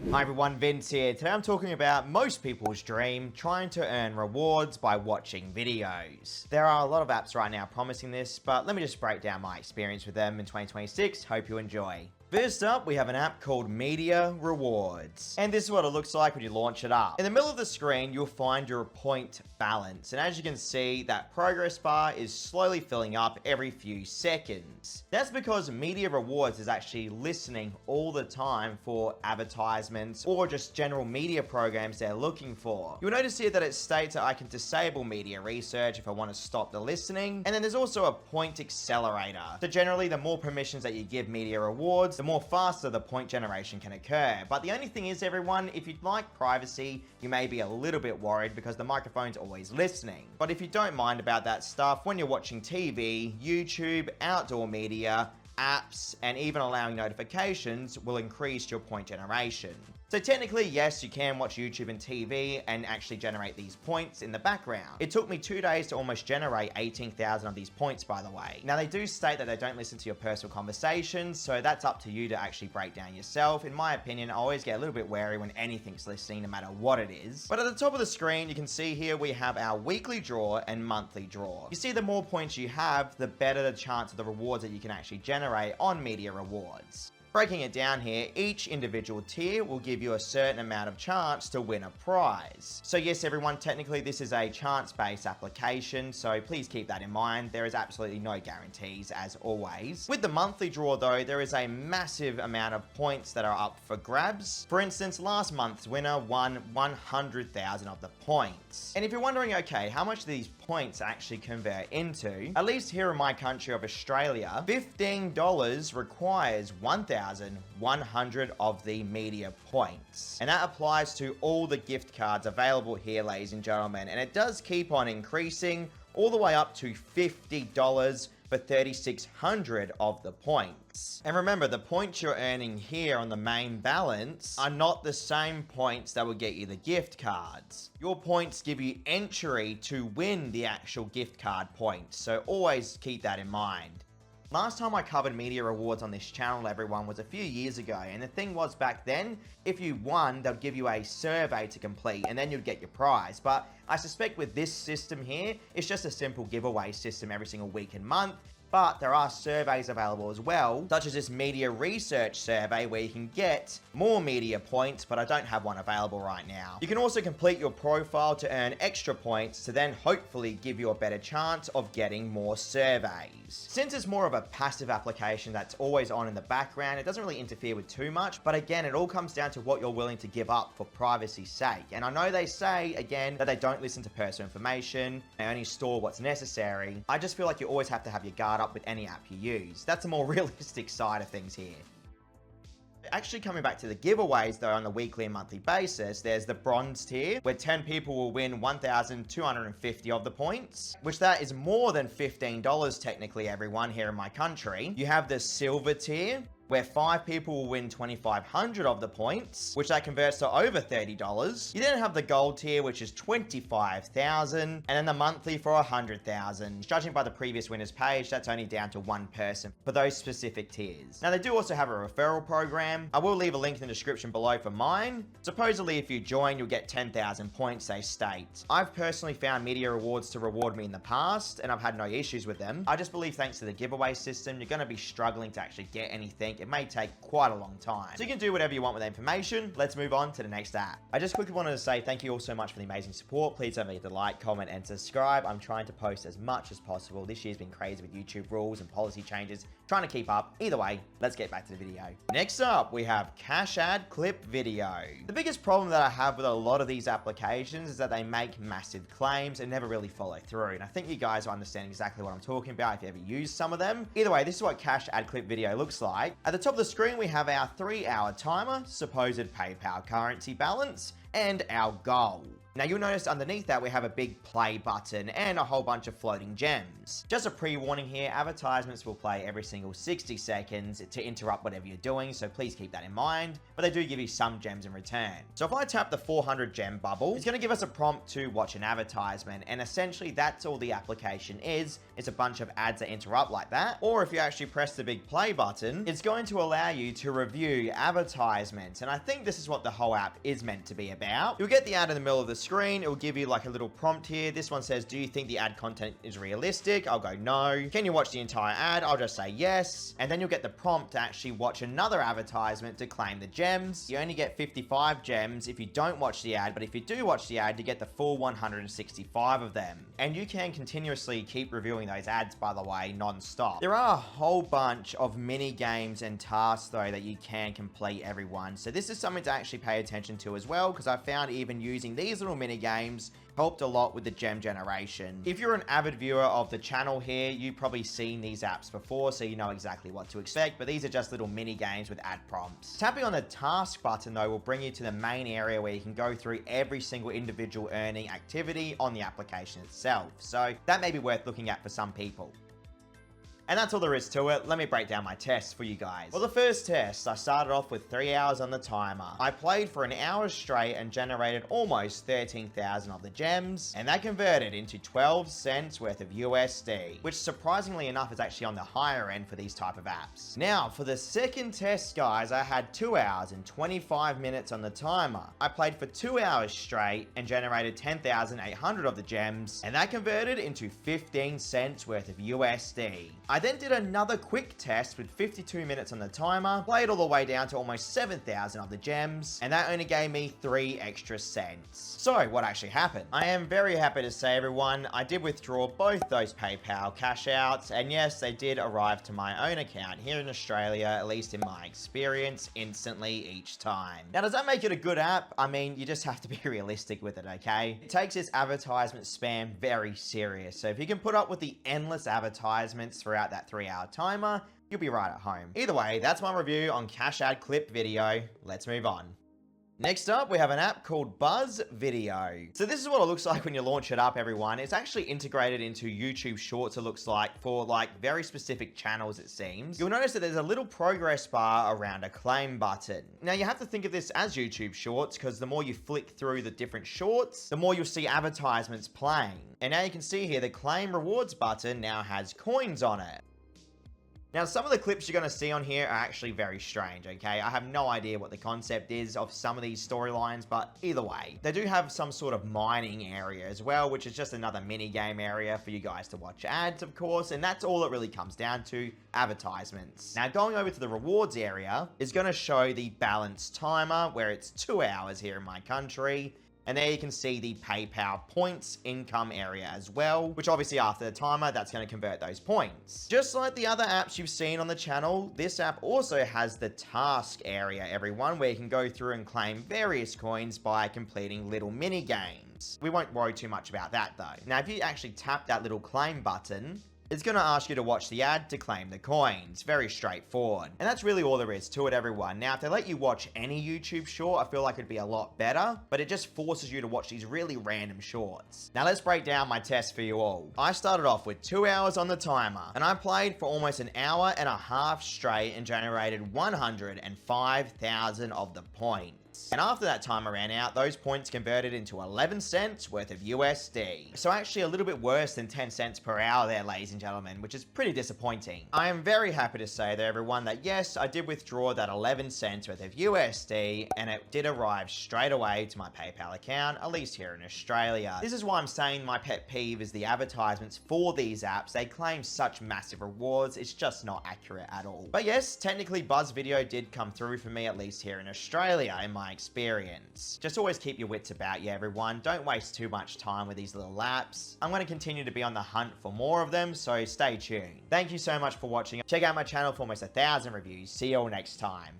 Hi everyone, Vince here. Today I'm talking about most people's dream, trying to earn rewards by watching videos. There are a lot of apps right now promising this, but let me just break down my experience with them in 2026. Hope you enjoy. First up, we have an app called Media Rewards. And this is what it looks like when you launch it up. In the middle of the screen, you'll find your point balance. And as you can see, that progress bar is slowly filling up every few seconds. That's because Media Rewards is actually listening all the time for advertisements or just general media programs they're looking for. You'll notice here that it states that I can disable media research if I want to stop the listening. And then there's also a point accelerator. So generally, the more permissions that you give Media Rewards, the more faster the point generation can occur. But the only thing is, everyone, if you'd like privacy, you may be a little bit worried because the microphone's always listening. But if you don't mind about that stuff, when you're watching TV, YouTube, outdoor media, apps, and even allowing notifications will increase your point generation. So technically, yes, you can watch YouTube and TV and actually generate these points in the background. It took me 2 days to almost generate 18,000 of these points, by the way. Now, they do state that they don't listen to your personal conversations, so that's up to you to actually break down yourself. In my opinion, I always get a little bit wary when anything's listening, no matter what it is. But at the top of the screen, you can see here we have our weekly draw and monthly draw. You see, the more points you have, the better the chance of the rewards that you can actually generate on Media Rewards. Breaking it down here, each individual tier will give you a certain amount of chance to win a prize. So yes, everyone, technically this is a chance-based application, so please keep that in mind. There is absolutely no guarantees, as always. With the monthly draw though, there is a massive amount of points that are up for grabs. For instance, last month's winner won 100,000 of the points. And if you're wondering, okay, how much do these points actually convert into? At least here in my country of Australia, $15 requires 1,100 of the media points. And that applies to all the gift cards available here, ladies and gentlemen. And it does keep on increasing all the way up to $50 for 3,600 of the points. And remember, the points you're earning here on the main balance are not the same points that will get you the gift cards. Your points give you entry to win the actual gift card points, so always keep that in mind. Last time I covered Media Rewards on this channel, everyone, was a few years ago, and the thing was, back then, if you won, they'd give you a survey to complete, and then you'd get your prize. But I suspect with this system here, it's just a simple giveaway system every single week and month. But there are surveys available as well, such as this media research survey where you can get more media points, but I don't have one available right now. You can also complete your profile to earn extra points to then hopefully give you a better chance of getting more surveys. Since it's more of a passive application that's always on in the background, it doesn't really interfere with too much, but again, it all comes down to what you're willing to give up for privacy's sake. And I know they say, again, that they don't listen to personal information, they only store what's necessary. I just feel like you always have to have your guard up with any app you use. That's a more realistic side of things here. Actually, coming back to the giveaways though, on the weekly and monthly basis, there's the bronze tier where 10 people will win 1,250 of the points, which that is more than $15 technically, everyone, here in my country. You have the silver tier where 5 people will win 2,500 of the points, which that converts to over $30. You then have the gold tier, which is 25,000, and then the monthly for 100,000. Judging by the previous winners page, that's only down to one person for those specific tiers. Now, they do also have a referral program. I will leave a link in the description below for mine. Supposedly, if you join, you'll get 10,000 points, they state. I've personally found Media Rewards to reward me in the past, and I've had no issues with them. I just believe thanks to the giveaway system, you're going to be struggling to actually get anything. It may take quite a long time. So you can do whatever you want with the information. Let's move on to the next app. I just quickly wanted to say thank you all so much for the amazing support. Please don't forget to like, comment, and subscribe. I'm trying to post as much as possible. This year's been crazy with YouTube rules and policy changes. Trying to keep up. Either way, let's get back to the video. Next up, we have Cash AdClip Video. The biggest problem that I have with a lot of these applications is that they make massive claims and never really follow through. And I think you guys will understand exactly what I'm talking about if you ever use some of them. Either way, this is what Cash AdClip Video looks like. At the top of the screen, we have our 3-hour timer, supposed PayPal currency balance, and our goal. Now you'll notice underneath that we have a big play button and a whole bunch of floating gems. Just a pre-warning here, advertisements will play every single 60 seconds to interrupt whatever you're doing, so please keep that in mind, but they do give you some gems in return. So if I tap the 400 gem bubble, it's going to give us a prompt to watch an advertisement, and essentially that's all the application is. It's a bunch of ads that interrupt like that. Or if you actually press the big play button, it's going to allow you to review advertisements, and I think this is what the whole app is meant to be about. You'll get the ad in the middle of the screen. It will give you like a little prompt here. This one says, do you think the ad content is realistic? I'll go no. Can you watch the entire ad? I'll just say yes. And then you'll get the prompt to actually watch another advertisement to claim the gems. You only get 55 gems if you don't watch the ad, but if you do watch the ad, you get the full 165 of them. And you can continuously keep reviewing those ads, by the way, non-stop. There are a whole bunch of mini games and tasks though that you can complete, everyone. So this is something to actually pay attention to as well, because I found even using these little mini games helped a lot with the gem generation. If you're an avid viewer of the channel here, you've probably seen these apps before, so you know exactly what to expect, but these are just little mini games with ad prompts. Tapping on the task button though will bring you to the main area where you can go through every single individual earning activity on the application itself. So that may be worth looking at for some people. And that's all there is to it. Let me break down my tests for you guys. Well, the first test, I started off with 3 hours on the timer. I played for an hour straight and generated almost 13,000 of the gems, and that converted into 12 cents worth of USD, which surprisingly enough is actually on the higher end for these type of apps. Now, for the second test, guys, I had 2 hours and 25 minutes on the timer. I played for 2 hours straight and generated 10,800 of the gems, and that converted into 15 cents worth of USD. I then did another quick test with 52 minutes on the timer, played all the way down to almost 7,000 of the gems, and that only gave me 3 extra cents. So what actually happened? I am very happy to say, everyone, I did withdraw both those PayPal cash outs, and yes, they did arrive to my own account here in Australia, at least in my experience, instantly each time. Now, does that make it a good app? I mean, you just have to be realistic with it, okay? It takes its advertisement spam very serious, so if you can put up with the endless advertisements throughout that 3-hour timer, you'll be right at home. Either way, that's my review on Cash AdClip Video. Let's move on. Next up, we have an app called Buzz Video. So this is what it looks like when you launch it up, everyone. It's actually integrated into YouTube Shorts, it looks like, for like very specific channels, it seems. You'll notice that there's a little progress bar around a claim button. Now, you have to think of this as YouTube Shorts, because the more you flick through the different shorts, the more you'll see advertisements playing. And now you can see here, the claim rewards button now has coins on it. Now, some of the clips you're going to see on here are actually very strange, okay? I have no idea what the concept is of some of these storylines, but either way, they do have some sort of mining area as well, which is just another mini game area for you guys to watch ads, of course, and that's all it really comes down to, advertisements. Now, going over to the rewards area is going to show the balance timer, where it's 2 hours here in my country. And there you can see the PayPal points income area as well, which obviously after the timer, that's going to convert those points. Just like the other apps you've seen on the channel, this app also has the task area, everyone, where you can go through and claim various coins by completing little mini games. We won't worry too much about that though. Now, if you actually tap that little claim button, it's going to ask you to watch the ad to claim the coins. Very straightforward. And that's really all there is to it, everyone. Now, if they let you watch any YouTube short, I feel like it'd be a lot better, but it just forces you to watch these really random shorts. Now, let's break down my test for you all. I started off with 2 hours on the timer, and I played for almost an hour and a half straight and generated 105,000 of the points. And after that timer ran out, those points converted into 11 cents worth of USD. So actually a little bit worse than 10 cents per hour there, ladies and gentlemen, which is pretty disappointing. I am very happy to say there, everyone, that yes, I did withdraw that 11 cents worth of USD, and it did arrive straight away to my PayPal account, at least here in Australia. This is why I'm saying my pet peeve is the advertisements for these apps. They claim such massive rewards, it's just not accurate at all. But yes, technically Buzz Video did come through for me, at least here in Australia, in my experience. Just always keep your wits about you, everyone. Don't waste too much time with these little apps. I'm going to continue to be on the hunt for more of them, so stay tuned. Thank you so much for watching. Check out my channel for almost 1,000 reviews. See you all next time.